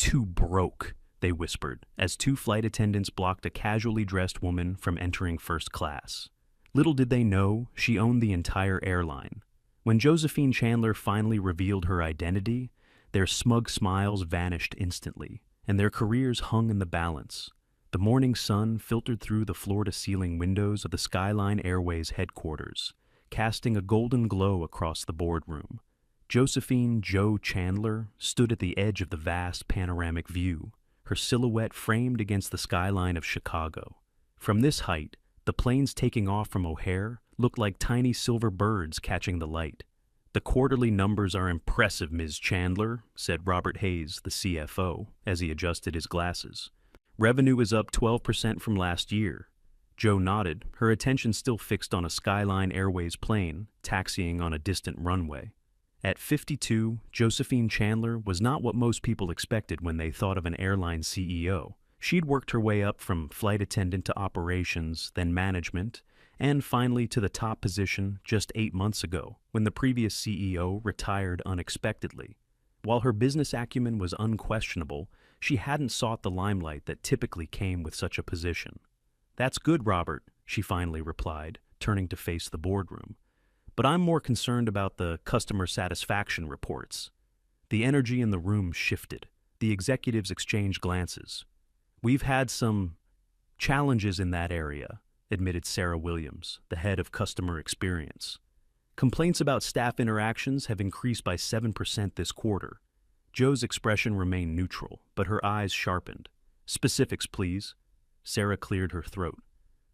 too broke," they whispered, as two flight attendants blocked a casually dressed woman from entering first class. Little did they know, she owned the entire airline. When Josephine Chandler finally revealed her identity, their smug smiles vanished instantly, and their careers hung in the balance. The morning sun filtered through the floor-to-ceiling windows of the Skyline Airways headquarters, casting a golden glow across the boardroom. Josephine "Joe" Chandler stood at the edge of the vast panoramic view, her silhouette framed against the skyline of Chicago. From this height, the planes taking off from O'Hare looked like tiny silver birds catching the light. "The quarterly numbers are impressive, Ms. Chandler," said Robert Hayes, the CFO, as he adjusted his glasses. "Revenue is up 12% from last year." Joe nodded, her attention still fixed on a Skyline Airways plane taxiing on a distant runway. At 52, Josephine Chandler was not what most people expected when they thought of an airline CEO. She'd worked her way up from flight attendant to operations, then management, and finally to the top position just 8 months ago, when the previous CEO retired unexpectedly. While her business acumen was unquestionable, she hadn't sought the limelight that typically came with such a position. "That's good, Robert," she finally replied, turning to face the boardroom. "But I'm more concerned about the customer satisfaction reports." The energy in the room shifted. The executives exchanged glances. "We've had some challenges in that area," admitted Sarah Williams, the head of customer experience. "Complaints about staff interactions have increased by 7% this quarter." Joe's expression remained neutral, but her eyes sharpened. "Specifics, please." Sarah cleared her throat.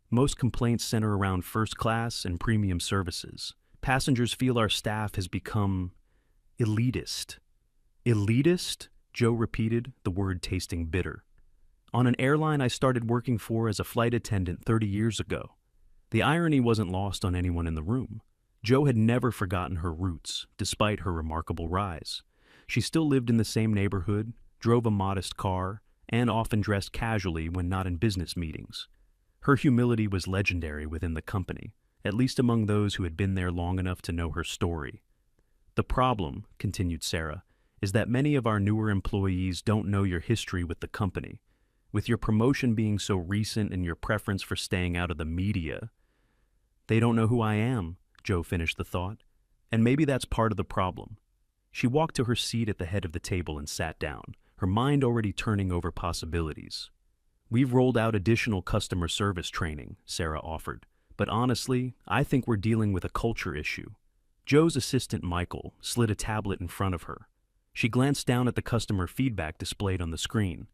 "Most complaints center around first class and premium services. Passengers feel our staff has become elitist." "Elitist?" Joe repeated, the word tasting bitter. "On an airline I started working for as a flight attendant 30 years ago." The irony wasn't lost on anyone in the room. Joe had never forgotten her roots, despite her remarkable rise. She still lived in the same neighborhood, drove a modest car, and often dressed casually when not in business meetings. Her humility was legendary within the company, at least among those who had been there long enough to know her story. "The problem," continued Sarah, "is that many of our newer employees don't know your history with the company. With your promotion being so recent and your preference for staying out of the media." "They don't know who I am," Joe finished the thought. "And maybe that's part of the problem." She walked to her seat at the head of the table and sat down, her mind already turning over possibilities. "We've rolled out additional customer service training," Sarah offered. "But honestly, I think we're dealing with a culture issue." Joe's assistant, Michael, slid a tablet in front of her. She glanced down at the customer feedback displayed on the screen.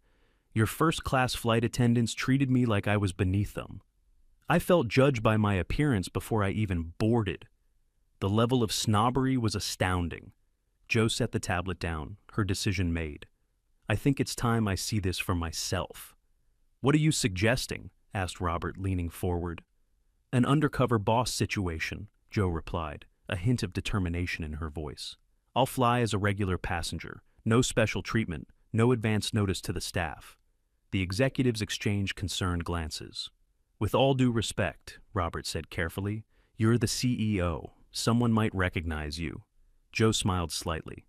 "Your first-class flight attendants treated me like I was beneath them. I felt judged by my appearance before I even boarded." The level of snobbery was astounding. Joe set the tablet down, her decision made. "I think it's time I see this for myself." "What are you suggesting?" asked Robert, leaning forward. "An undercover boss situation," Joe replied, a hint of determination in her voice. "I'll fly as a regular passenger. No special treatment, no advance notice to the staff." The executives exchanged concerned glances. "With all due respect," Robert said carefully, "you're the CEO. Someone might recognize you." Joe smiled slightly.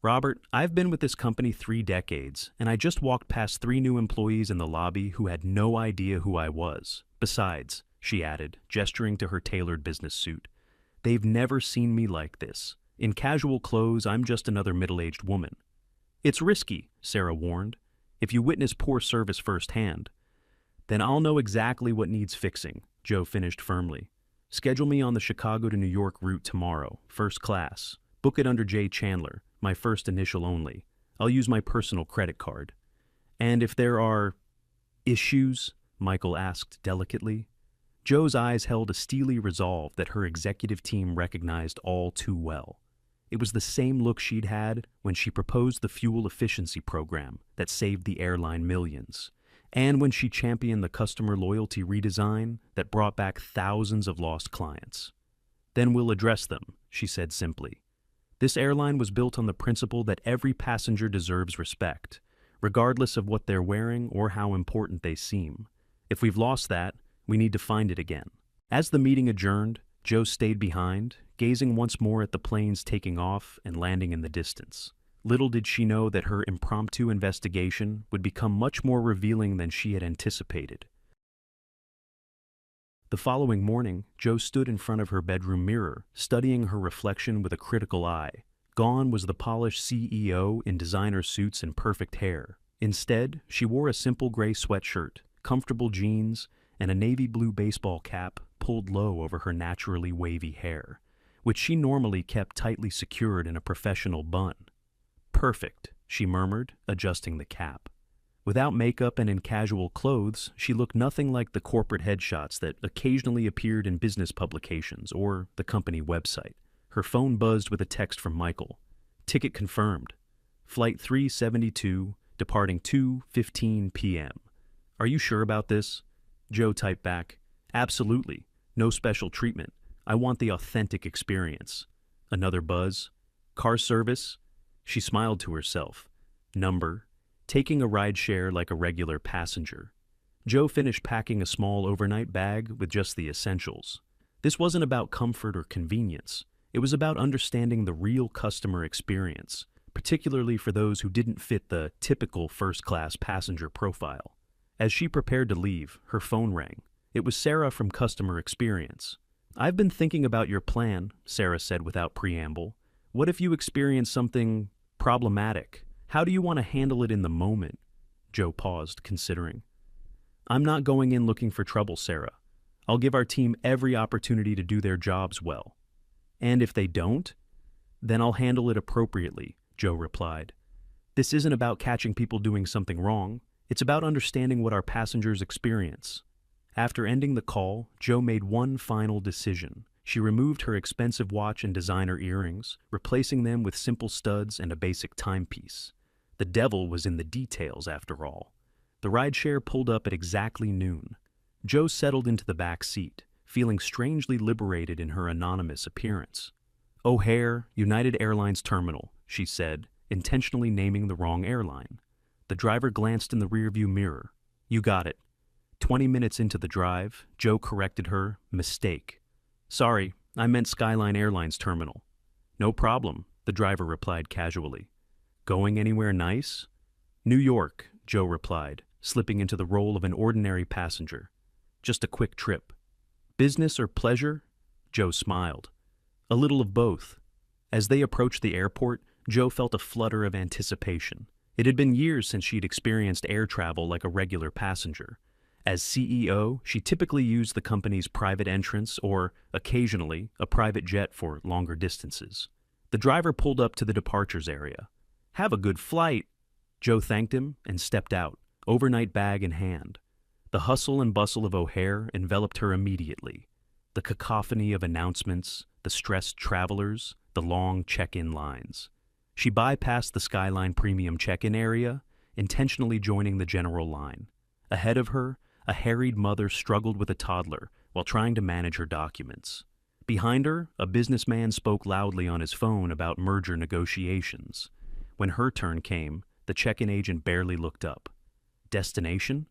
"Robert, I've been with this company 3 decades, and I just walked past 3 new employees in the lobby who had no idea who I was. Besides," she added, gesturing to her tailored business suit, "they've never seen me like this. In casual clothes, I'm just another middle-aged woman." "It's risky," Sarah warned. "If you witness poor service firsthand." "Then I'll know exactly what needs fixing," Joe finished firmly. "Schedule me on the Chicago to New York route tomorrow, first class. Book it under J. Chandler, my first initial only. I'll use my personal credit card." "And if there are issues?" Michael asked delicately. Joe's eyes held a steely resolve that her executive team recognized all too well. It was the same look she'd had when she proposed the fuel efficiency program that saved the airline millions, and when she championed the customer loyalty redesign that brought back thousands of lost clients. "Then we'll address them," she said simply. "This airline was built on the principle that every passenger deserves respect, regardless of what they're wearing or how important they seem. If we've lost that, we need to find it again." As the meeting adjourned, Joe stayed behind, gazing once more at the planes taking off and landing in the distance. Little did she know that her impromptu investigation would become much more revealing than she had anticipated. The following morning, Jo stood in front of her bedroom mirror, studying her reflection with a critical eye. Gone was the polished CEO in designer suits and perfect hair. Instead, she wore a simple gray sweatshirt, comfortable jeans, and a navy blue baseball cap pulled low over her naturally wavy hair, which she normally kept tightly secured in a professional bun. "Perfect," she murmured, adjusting the cap. Without makeup and in casual clothes, she looked nothing like the corporate headshots that occasionally appeared in business publications or the company website. Her phone buzzed with a text from Michael. "Ticket confirmed. Flight 372, departing 2:15 p.m. Are you sure about this?" Jo typed back, "Absolutely. No special treatment. I want the authentic experience." Another buzz. "Car service?" She smiled to herself. "Number. Taking a ride share like a regular passenger." Jo finished packing a small overnight bag with just the essentials. This wasn't about comfort or convenience. It was about understanding the real customer experience, particularly for those who didn't fit the typical first-class passenger profile. As she prepared to leave, her phone rang. It was Sarah from Customer Experience. "I've been thinking about your plan," Sarah said without preamble. "What if you experience something problematic? How do you want to handle it in the moment?" Jo paused, considering. "I'm not going in looking for trouble, Sarah. I'll give our team every opportunity to do their jobs well. And if they don't, then I'll handle it appropriately," Jo replied. "This isn't about catching people doing something wrong. It's about understanding what our passengers experience." After ending the call, Jo made one final decision. She removed her expensive watch and designer earrings, replacing them with simple studs and a basic timepiece. The devil was in the details, after all. The rideshare pulled up at exactly noon. Jo settled into the back seat, feeling strangely liberated in her anonymous appearance. "O'Hare, United Airlines Terminal," she said, intentionally naming the wrong airline. The driver glanced in the rearview mirror. "You got it." 20 minutes into the drive, Jo corrected her mistake. "Sorry, I meant Skyline Airlines Terminal." "No problem," the driver replied casually. "Going anywhere nice?" "New York," Jo replied, slipping into the role of an ordinary passenger. "Just a quick trip." "Business or pleasure?" Jo smiled. "A little of both." As they approached the airport, Jo felt a flutter of anticipation. It had been years since she'd experienced air travel like a regular passenger. As CEO, she typically used the company's private entrance or, occasionally, a private jet for longer distances. The driver pulled up to the departures area. "Have a good flight." Jo thanked him and stepped out, overnight bag in hand. The hustle and bustle of O'Hare enveloped her immediately. The cacophony of announcements, the stressed travelers, the long check-in lines. She bypassed the Skyline Premium check-in area, intentionally joining the general line. Ahead of her, a harried mother struggled with a toddler while trying to manage her documents. Behind her, a businessman spoke loudly on his phone about merger negotiations. When her turn came, the check-in agent barely looked up. "Destination?"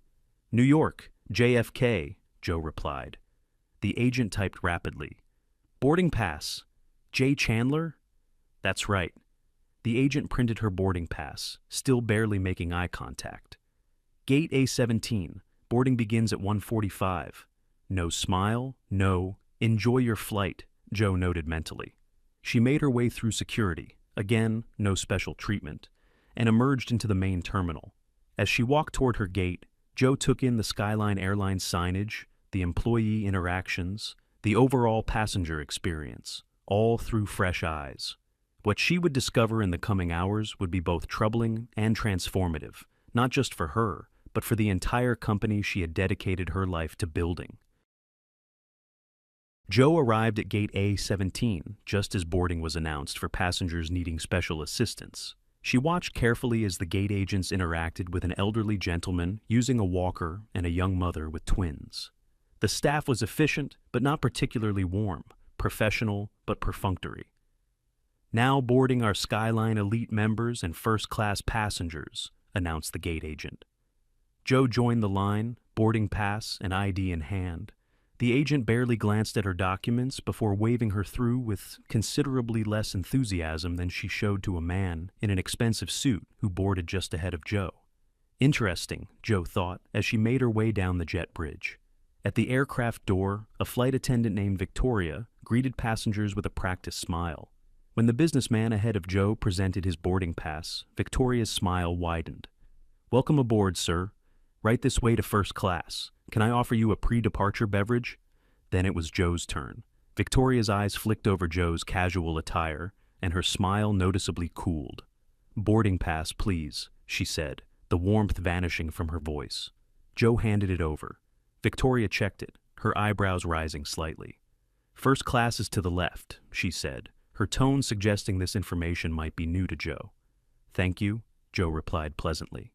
"New York, JFK," Jo replied. The agent typed rapidly. "Boarding pass. J. Chandler?" "That's right." The agent printed her boarding pass, still barely making eye contact. "Gate A17. Boarding begins at 1:45. No smile, no, enjoy your flight," Jo noted mentally. She made her way through security, again, no special treatment, and emerged into the main terminal. As she walked toward her gate, Jo took in the Skyline Airlines signage, the employee interactions, the overall passenger experience, all through fresh eyes. What she would discover in the coming hours would be both troubling and transformative, not just for her, but for the entire company she had dedicated her life to building. Jo arrived at Gate A17 just as boarding was announced for passengers needing special assistance. She watched carefully as the gate agents interacted with an elderly gentleman using a walker and a young mother with twins. The staff was efficient, but not particularly warm, professional, but perfunctory. "Now boarding our Skyline Elite members and first-class passengers," announced the gate agent. Jo joined the line, boarding pass and ID in hand. The agent barely glanced at her documents before waving her through with considerably less enthusiasm than she showed to a man in an expensive suit who boarded just ahead of Joe. Interesting, Joe thought as she made her way down the jet bridge. At the aircraft door, a flight attendant named Victoria greeted passengers with a practiced smile. When the businessman ahead of Joe presented his boarding pass, Victoria's smile widened. "Welcome aboard, sir. Right this way to first class. Can I offer you a pre-departure beverage?" Then it was Joe's turn. Victoria's eyes flicked over Joe's casual attire, and her smile noticeably cooled. "Boarding pass, please," she said, the warmth vanishing from her voice. Joe handed it over. Victoria checked it, her eyebrows rising slightly. "First class is to the left," she said, her tone suggesting this information might be new to Joe. "Thank you," Joe replied pleasantly.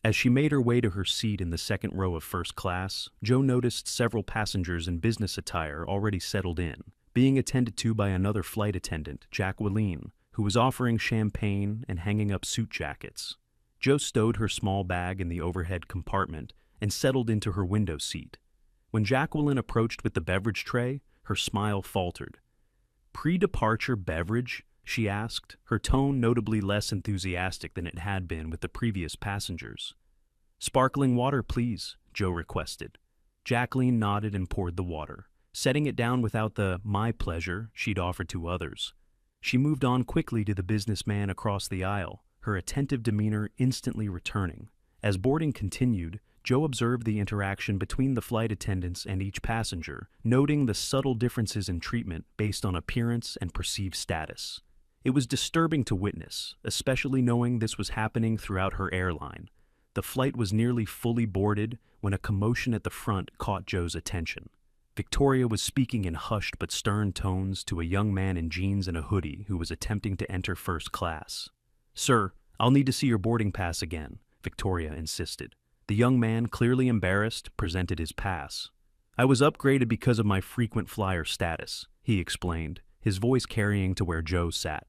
As she made her way to her seat in the second row of first class, Joe noticed several passengers in business attire already settled in, being attended to by another flight attendant, Jacqueline, who was offering champagne and hanging up suit jackets. Joe stowed her small bag in the overhead compartment and settled into her window seat. When Jacqueline approached with the beverage tray, her smile faltered. "Pre-departure beverage?" she asked, her tone notably less enthusiastic than it had been with the previous passengers. "Sparkling water, please," Joe requested. Jacqueline nodded and poured the water, setting it down without the "my pleasure" she'd offered to others. She moved on quickly to the businessman across the aisle, her attentive demeanor instantly returning. As boarding continued, Joe observed the interaction between the flight attendants and each passenger, noting the subtle differences in treatment based on appearance and perceived status. It was disturbing to witness, especially knowing this was happening throughout her airline. The flight was nearly fully boarded when a commotion at the front caught Joe's attention. Victoria was speaking in hushed but stern tones to a young man in jeans and a hoodie who was attempting to enter first class. "Sir, I'll need to see your boarding pass again," Victoria insisted. The young man, clearly embarrassed, presented his pass. "I was upgraded because of my frequent flyer status," he explained, his voice carrying to where Joe sat.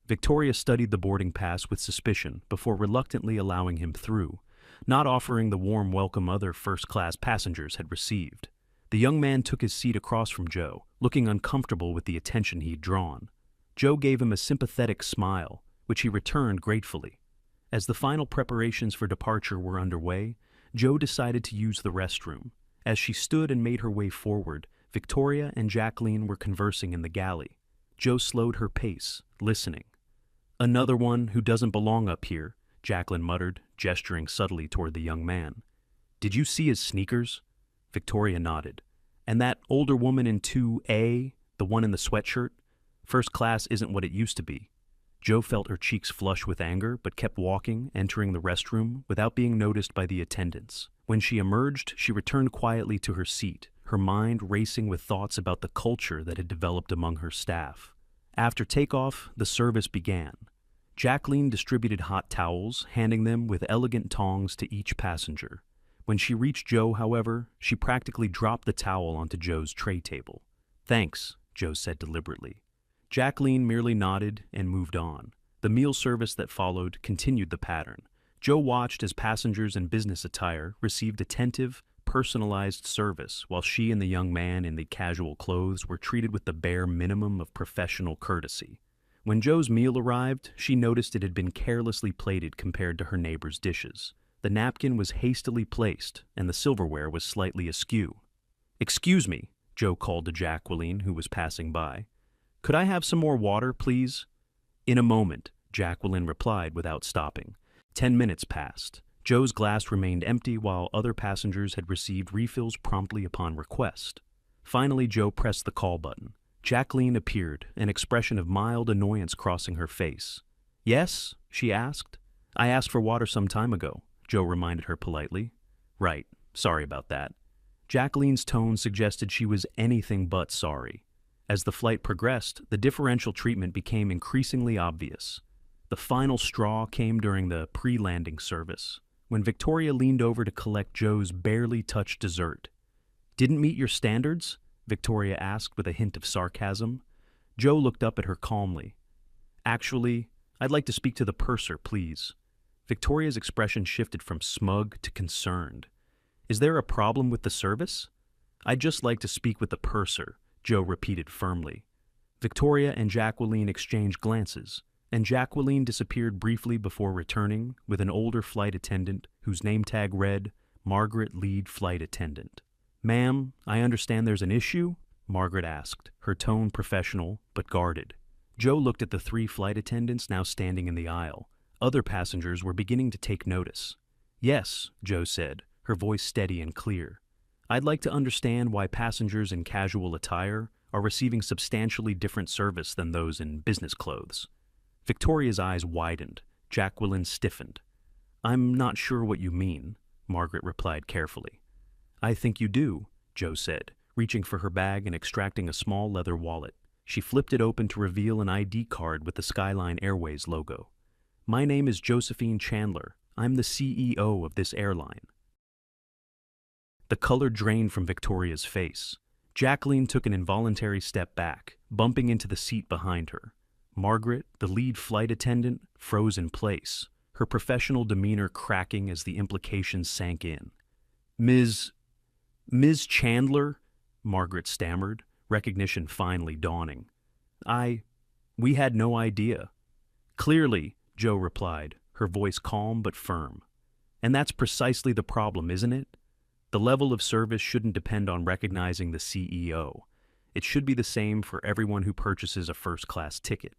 Victoria studied the boarding pass with suspicion before reluctantly allowing him through, not offering the warm welcome other first-class passengers had received. The young man took his seat across from Joe, looking uncomfortable with the attention he'd drawn. Joe gave him a sympathetic smile, which he returned gratefully. As the final preparations for departure were underway, Joe decided to use the restroom. As she stood and made her way forward, Victoria and Jacqueline were conversing in the galley. Joe slowed her pace, listening. "Another one who doesn't belong up here," Jacqueline muttered, gesturing subtly toward the young man. "Did you see his sneakers?" Victoria nodded. "And that older woman in 2A, the one in the sweatshirt? First class isn't what it used to be." Joe felt her cheeks flush with anger, but kept walking, entering the restroom, without being noticed by the attendants. When she emerged, she returned quietly to her seat, her mind racing with thoughts about the culture that had developed among her staff. After takeoff, the service began. Jacqueline distributed hot towels, handing them with elegant tongs to each passenger. When she reached Joe, however, she practically dropped the towel onto Joe's tray table. "Thanks," Joe said deliberately. Jacqueline merely nodded and moved on. The meal service that followed continued the pattern. Joe watched as passengers in business attire received attentive, personalized service, while she and the young man in the casual clothes were treated with the bare minimum of professional courtesy. When Joe's meal arrived, she noticed it had been carelessly plated compared to her neighbor's dishes. The napkin was hastily placed, and the silverware was slightly askew. "Excuse me," Joe called to Jacqueline, who was passing by. "Could I have some more water, please?" "In a moment," Jacqueline replied without stopping. 10 minutes passed. Joe's glass remained empty while other passengers had received refills promptly upon request. Finally, Joe pressed the call button. Jacqueline appeared, an expression of mild annoyance crossing her face. "Yes?" she asked. "I asked for water some time ago," Joe reminded her politely. "Right. Sorry about that." Jacqueline's tone suggested she was anything but sorry. As the flight progressed, the differential treatment became increasingly obvious. The final straw came during the pre-landing service, when Victoria leaned over to collect Joe's barely touched dessert. "Didn't meet your standards?" Victoria asked with a hint of sarcasm. Joe looked up at her calmly. "Actually, I'd like to speak to the purser, please." Victoria's expression shifted from smug to concerned. "Is there a problem with the service?" "I'd just like to speak with the purser," Joe repeated firmly. Victoria and Jacqueline exchanged glances, and Jacqueline disappeared briefly before returning with an older flight attendant whose name tag read, Margaret, lead flight attendant. "Ma'am, I understand there's an issue?" Margaret asked, her tone professional but guarded. Joe looked at the 3 flight attendants now standing in the aisle. Other passengers were beginning to take notice. "Yes," Joe said, her voice steady and clear. "I'd like to understand why passengers in casual attire are receiving substantially different service than those in business clothes." Victoria's eyes widened. Jacqueline stiffened. "I'm not sure what you mean," Margaret replied carefully. "I think you do," Joe said, reaching for her bag and extracting a small leather wallet. She flipped it open to reveal an ID card with the Skyline Airways logo. "My name is Josephine Chandler. I'm the CEO of this airline." The color drained from Victoria's face. Jacqueline took an involuntary step back, bumping into the seat behind her. Margaret, the lead flight attendant, froze in place, her professional demeanor cracking as the implications sank in. Ms. Chandler?" Margaret stammered, recognition finally dawning. We had no idea." "Clearly," Joe replied, her voice calm but firm. "And that's precisely the problem, isn't it? The level of service shouldn't depend on recognizing the CEO. It should be the same for everyone who purchases a first-class ticket."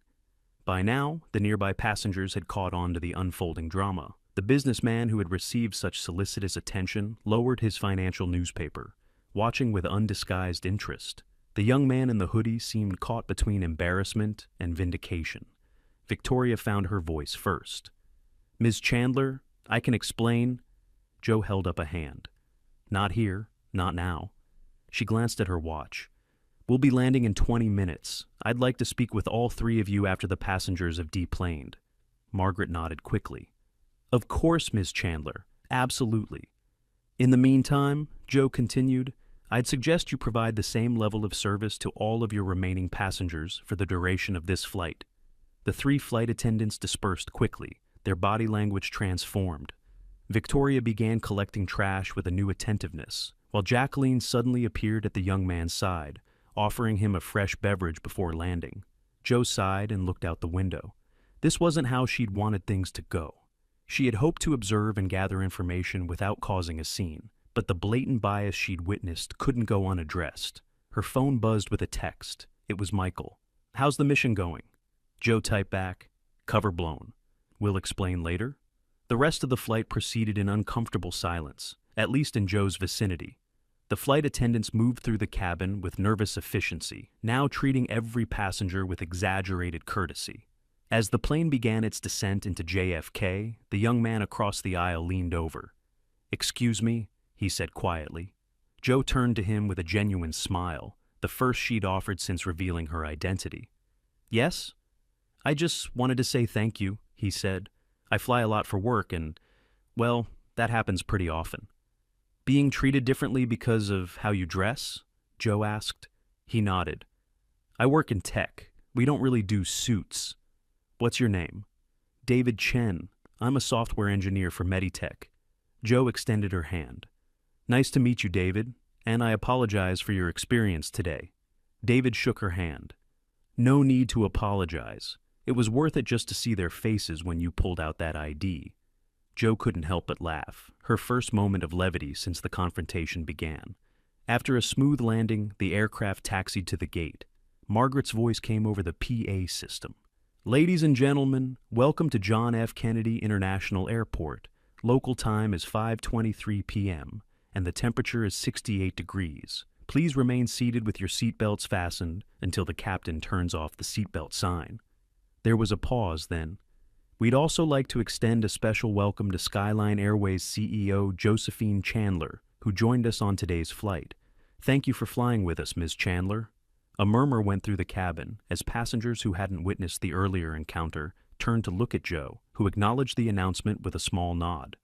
By now, the nearby passengers had caught on to the unfolding drama. The businessman who had received such solicitous attention lowered his financial newspaper, watching with undisguised interest. The young man in the hoodie seemed caught between embarrassment and vindication. Victoria found her voice first. "Ms. Chandler, I can explain." Joe held up a hand. "Not here, not now." She glanced at her watch. "We'll be landing in 20 minutes. I'd like to speak with all 3 of you after the passengers have deplaned." Margaret nodded quickly. "Of course, Ms. Chandler. Absolutely." "In the meantime," Joe continued, "I'd suggest you provide the same level of service to all of your remaining passengers for the duration of this flight." The 3 flight attendants dispersed quickly, their body language transformed. Victoria began collecting trash with a new attentiveness, while Jacqueline suddenly appeared at the young man's side, offering him a fresh beverage before landing. Joe sighed and looked out the window. This wasn't how she'd wanted things to go. She had hoped to observe and gather information without causing a scene, but the blatant bias she'd witnessed couldn't go unaddressed. Her phone buzzed with a text. It was Michael. "How's the mission going?" Joe typed back, "Cover blown. We'll explain later." The rest of the flight proceeded in uncomfortable silence, at least in Joe's vicinity. The flight attendants moved through the cabin with nervous efficiency, now treating every passenger with exaggerated courtesy. As the plane began its descent into JFK, the young man across the aisle leaned over. "Excuse me," he said quietly. Joe turned to him with a genuine smile, the first she'd offered since revealing her identity. "Yes? I just wanted to say thank you," he said. "I fly a lot for work and, well, that happens pretty often." "Being treated differently because of how you dress?" Joe asked. He nodded. "I work in tech. We don't really do suits." "What's your name?" "David Chen. I'm a software engineer for Meditech." Joe extended her hand. "Nice to meet you, David, and I apologize for your experience today." David shook her hand. "No need to apologize. It was worth it just to see their faces when you pulled out that ID." Joe couldn't help but laugh, her first moment of levity since the confrontation began. After a smooth landing, the aircraft taxied to the gate. Margaret's voice came over the PA system. "Ladies and gentlemen, welcome to John F. Kennedy International Airport. Local time is 5:23 p.m., and the temperature is 68 degrees. Please remain seated with your seatbelts fastened until the captain turns off the seatbelt sign." There was a pause then. "We'd also like to extend a special welcome to Skyline Airways CEO Josephine Chandler, who joined us on today's flight. Thank you for flying with us, Ms. Chandler." A murmur went through the cabin as passengers who hadn't witnessed the earlier encounter turned to look at Joe, who acknowledged the announcement with a small nod.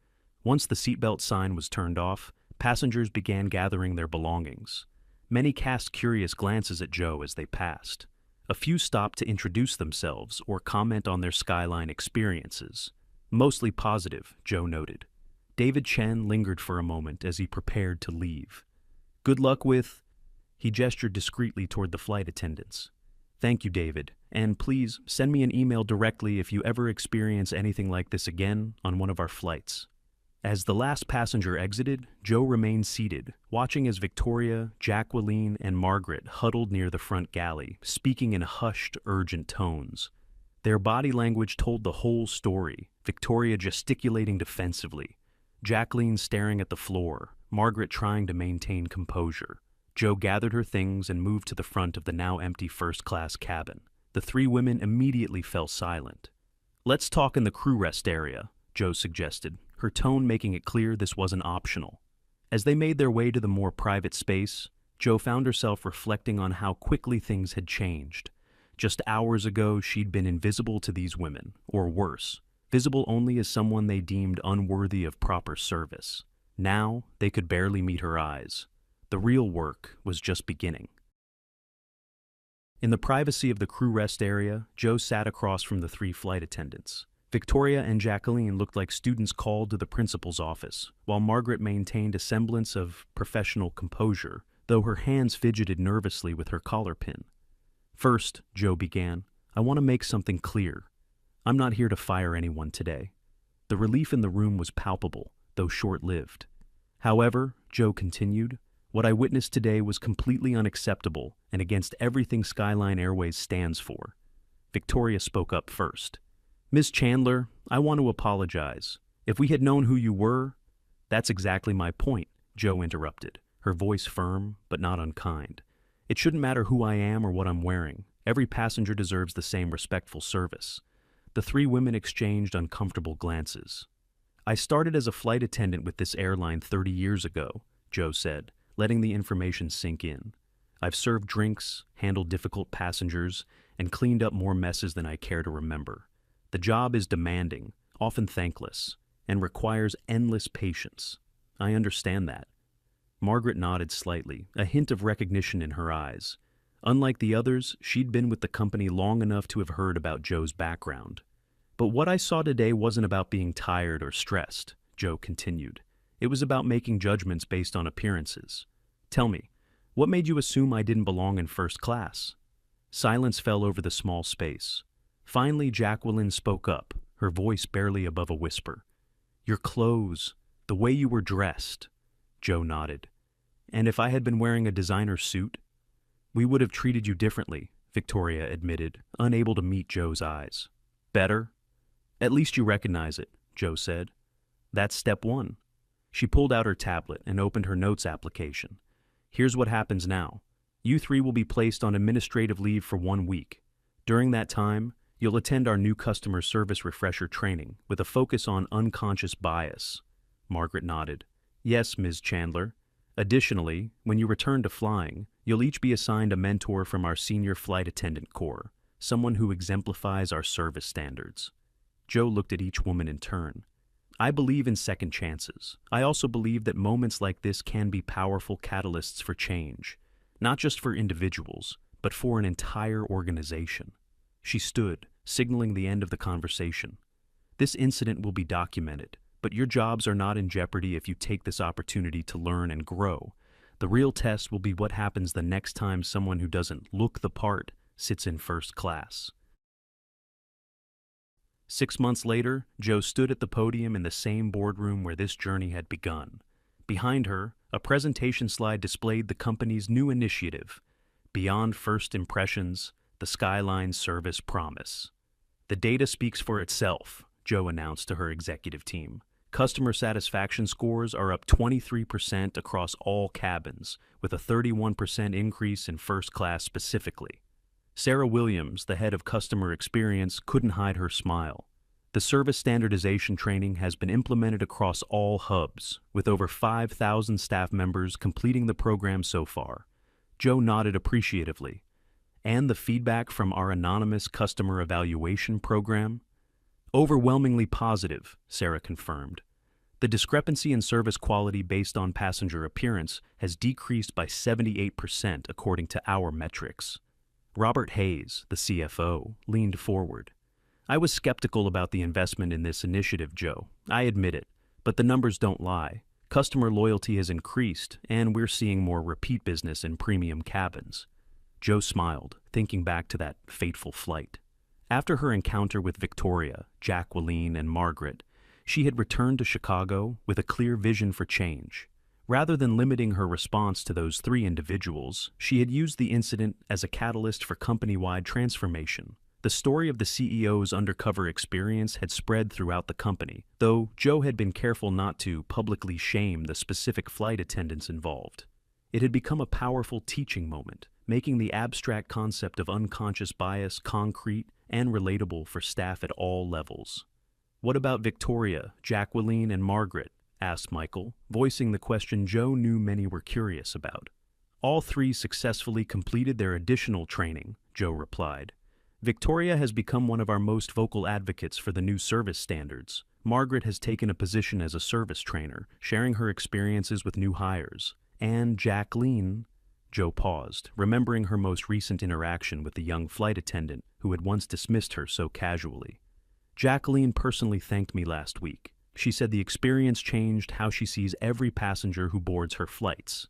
Once the seatbelt sign was turned off, passengers began gathering their belongings. Many cast curious glances at Joe as they passed. A few stopped to introduce themselves or comment on their Skyline experiences. Mostly positive, Joe noted. David Chen lingered for a moment as he prepared to leave. Good luck with... He gestured discreetly toward the flight attendants. Thank you, David, and please send me an email directly if you ever experience anything like this again on one of our flights. As the last passenger exited, Joe remained seated, watching as Victoria, Jacqueline, and Margaret huddled near the front galley, speaking in hushed, urgent tones. Their body language told the whole story, Victoria gesticulating defensively, Jacqueline staring at the floor, Margaret trying to maintain composure. Joe gathered her things and moved to the front of the now empty first-class cabin. The three women immediately fell silent. "Let's talk in the crew rest area," Joe suggested, her tone making it clear this wasn't optional. As they made their way to the more private space, Joe found herself reflecting on how quickly things had changed. Just hours ago, she'd been invisible to these women, or worse, visible only as someone they deemed unworthy of proper service. Now, they could barely meet her eyes. The real work was just beginning. In the privacy of the crew rest area, Joe sat across from the three flight attendants. Victoria and Jacqueline looked like students called to the principal's office, while Margaret maintained a semblance of professional composure, though her hands fidgeted nervously with her collar pin. "First," Joe began, "I want to make something clear. I'm not here to fire anyone today." The relief in the room was palpable, though short-lived. "However," Joe continued, "what I witnessed today was completely unacceptable and against everything Skyline Airways stands for." Victoria spoke up first. "Ms. Chandler, I want to apologize. If we had known who you were—" "That's exactly my point," Joe interrupted, her voice firm but not unkind. "It shouldn't matter who I am or what I'm wearing. Every passenger deserves the same respectful service." The three women exchanged uncomfortable glances. "I started as a flight attendant with this airline 30 years ago," Joe said, letting the information sink in. "I've served drinks, handled difficult passengers, and cleaned up more messes than I care to remember. The job is demanding, often thankless, and requires endless patience. I understand that." Margaret nodded slightly, a hint of recognition in her eyes. Unlike the others, she'd been with the company long enough to have heard about Joe's background. "But what I saw today wasn't about being tired or stressed," Joe continued. "It was about making judgments based on appearances. Tell me, what made you assume I didn't belong in first class?" Silence fell over the small space. Finally, Jacqueline spoke up, her voice barely above a whisper. "Your clothes, the way you were dressed." Joe nodded. "And if I had been wearing a designer suit?" "We would have treated you differently," Victoria admitted, unable to meet Joe's eyes. "Better?" "At least you recognize it," Joe said. "That's step one." She pulled out her tablet and opened her notes application. "Here's what happens now. You three will be placed on administrative leave for 1 week. During that time, you'll attend our new customer service refresher training with a focus on unconscious bias." Margaret nodded. "Yes, Ms. Chandler. Additionally, when you return to flying, you'll each be assigned a mentor from our senior flight attendant corps, someone who exemplifies our service standards." Joe looked at each woman in turn. "I believe in second chances. I also believe that moments like this can be powerful catalysts for change, not just for individuals, but for an entire organization." She stood, signaling the end of the conversation. "This incident will be documented, but your jobs are not in jeopardy if you take this opportunity to learn and grow. The real test will be what happens the next time someone who doesn't look the part sits in first class." 6 months later, Joe stood at the podium in the same boardroom where this journey had begun. Behind her, a presentation slide displayed the company's new initiative, Beyond First Impressions, the Skyline Service Promise. "The data speaks for itself," Joe announced to her executive team. "Customer satisfaction scores are up 23% across all cabins, with a 31% increase in first class specifically." Sarah Williams, the head of customer experience, couldn't hide her smile. "The service standardization training has been implemented across all hubs, with over 5,000 staff members completing the program so far." Joe nodded appreciatively. "And the feedback from our anonymous customer evaluation program?" "Overwhelmingly positive," Sarah confirmed. "The discrepancy in service quality based on passenger appearance has decreased by 78% according to our metrics." Robert Hayes, the CFO, leaned forward. "I was skeptical about the investment in this initiative, Joe. I admit it, but the numbers don't lie. Customer loyalty has increased, and we're seeing more repeat business in premium cabins. Joe smiled, thinking back to that fateful flight. After her encounter with Victoria, Jacqueline, and Margaret, she had returned to Chicago with a clear vision for change. Rather than limiting her response to those three individuals, she had used the incident as a catalyst for company-wide transformation. The story of the CEO's undercover experience had spread throughout the company, though Joe had been careful not to publicly shame the specific flight attendants involved. It had become a powerful teaching moment, making the abstract concept of unconscious bias concrete and relatable for staff at all levels. "What about Victoria, Jacqueline, and Margaret?" asked Michael, voicing the question Joe knew many were curious about. "All three successfully completed their additional training," Joe replied. "Victoria has become one of our most vocal advocates for the new service standards. Margaret has taken a position as a service trainer, sharing her experiences with new hires. And Jacqueline—" Joe paused, remembering her most recent interaction with the young flight attendant who had once dismissed her so casually. "Jacqueline personally thanked me last week. She said the experience changed how she sees every passenger who boards her flights."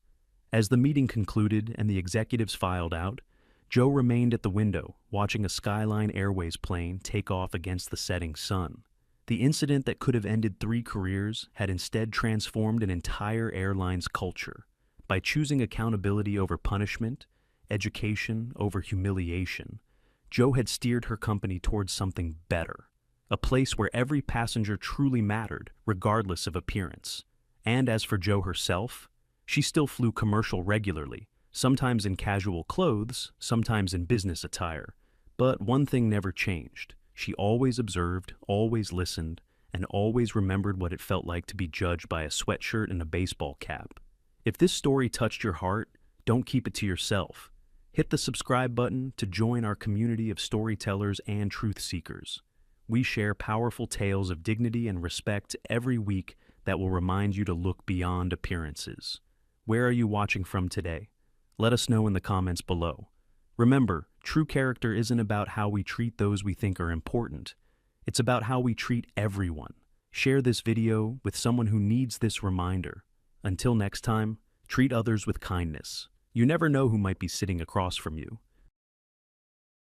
As the meeting concluded and the executives filed out, Joe remained at the window, watching a Skyline Airways plane take off against the setting sun. The incident that could have ended 3 careers had instead transformed an entire airline's culture. By choosing accountability over punishment, education over humiliation, Joe had steered her company towards something better. A place where every passenger truly mattered, regardless of appearance. And as for Joe herself, she still flew commercial regularly, sometimes in casual clothes, sometimes in business attire. But one thing never changed. She always observed, always listened, and always remembered what it felt like to be judged by a sweatshirt and a baseball cap. If this story touched your heart, don't keep it to yourself. Hit the subscribe button to join our community of storytellers and truth seekers. We share powerful tales of dignity and respect every week that will remind you to look beyond appearances. Where are you watching from today? Let us know in the comments below. Remember, true character isn't about how we treat those we think are important. It's about how we treat everyone. Share this video with someone who needs this reminder. Until next time, treat others with kindness. You never know who might be sitting across from you.